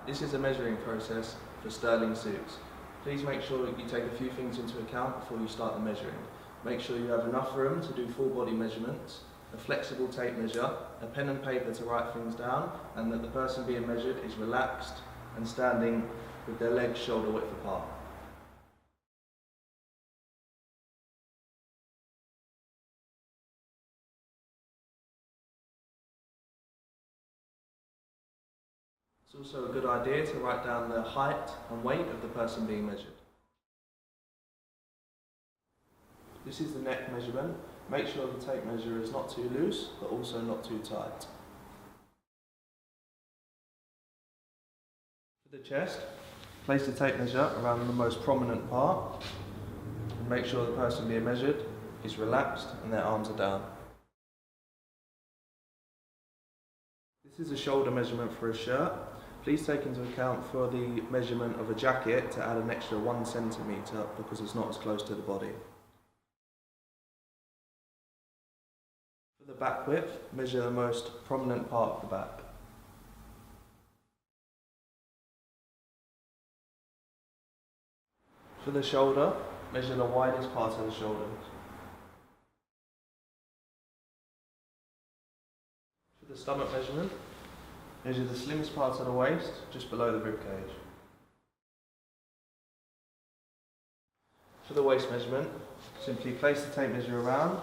This is a measuring process for Sterling suits. Please make sure that you take a few things into account before you start the measuring. Make sure you have enough room to do full body measurements, a flexible tape measure, a pen and paper to write things down, and that the person being measured is relaxed and standing with their legs shoulder width apart. It's also a good idea to write down the height and weight of the person being measured. This is the neck measurement. Make sure the tape measure is not too loose, but also not too tight. For the chest, place the tape measure around the most prominent part and make sure the person being measured is relaxed and their arms are down. This is a shoulder measurement for a shirt. Please take into account for the measurement of a jacket to add an extra 1 centimetre because it's not as close to the body. For the back width, measure the most prominent part of the back. For the shoulder, measure the widest part of the shoulders. For the stomach measurement, measure the slimmest part of the waist, just below the rib cage. For the waist measurement, simply place the tape measure around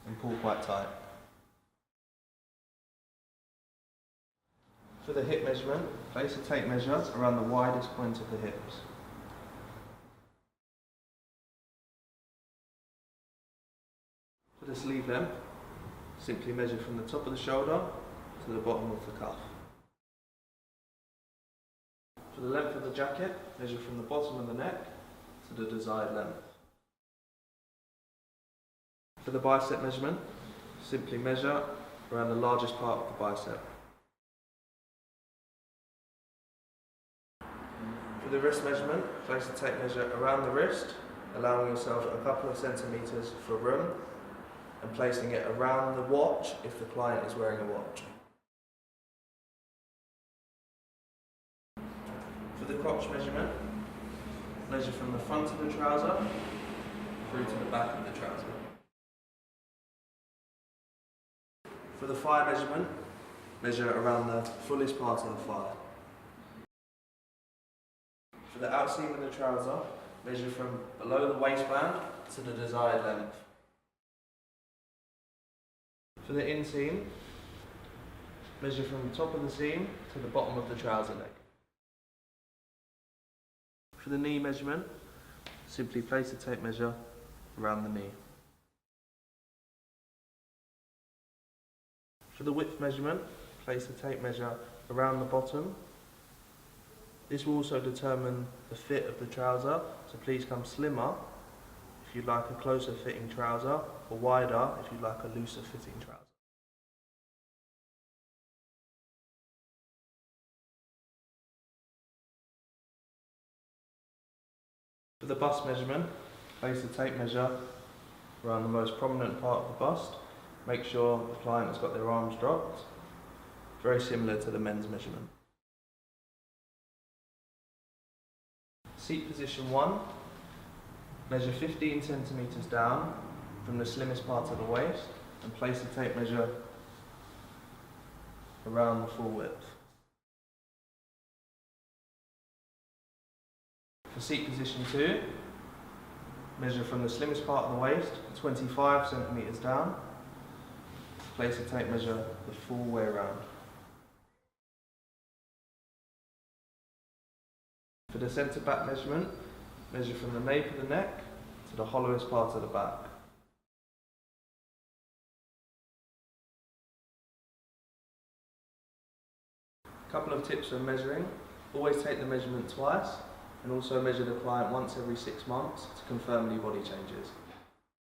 and pull quite tight. For the hip measurement, place the tape measure around the widest point of the hips. For the sleeve length, simply measure from the top of the shoulder to the bottom of the cuff. For the length of the jacket, measure from the bottom of the neck to the desired length. For the bicep measurement, simply measure around the largest part of the bicep. For the wrist measurement, place the tape measure around the wrist, allowing yourself a couple of centimetres for room and placing it around the watch if the client is wearing a watch. For the crotch measurement, measure from the front of the trouser through to the back of the trouser. For the thigh measurement, measure around the fullest part of the thigh. For the outseam of the trouser, measure from below the waistband to the desired length. For the inseam, measure from the top of the seam to the bottom of the trouser leg. For the knee measurement, simply place the tape measure around the knee. For the width measurement, place the tape measure around the bottom. This will also determine the fit of the trouser, so please come slimmer if you'd like a closer fitting trouser, or wider if you'd like a looser fitting trouser. For the bust measurement, place the tape measure around the most prominent part of the bust. Make sure the client has got their arms dropped, very similar to the men's measurement. Seat position 1, measure 15 centimetres down from the slimmest part of the waist and place the tape measure around the full width. For seat position 2, measure from the slimmest part of the waist 25 centimetres down, place the tape measure the full way around. For the centre back measurement, measure from the nape of the neck to the hollowest part of the back. A couple of tips when measuring: always take the measurement twice, and also measure the client once every 6 months to confirm any body changes.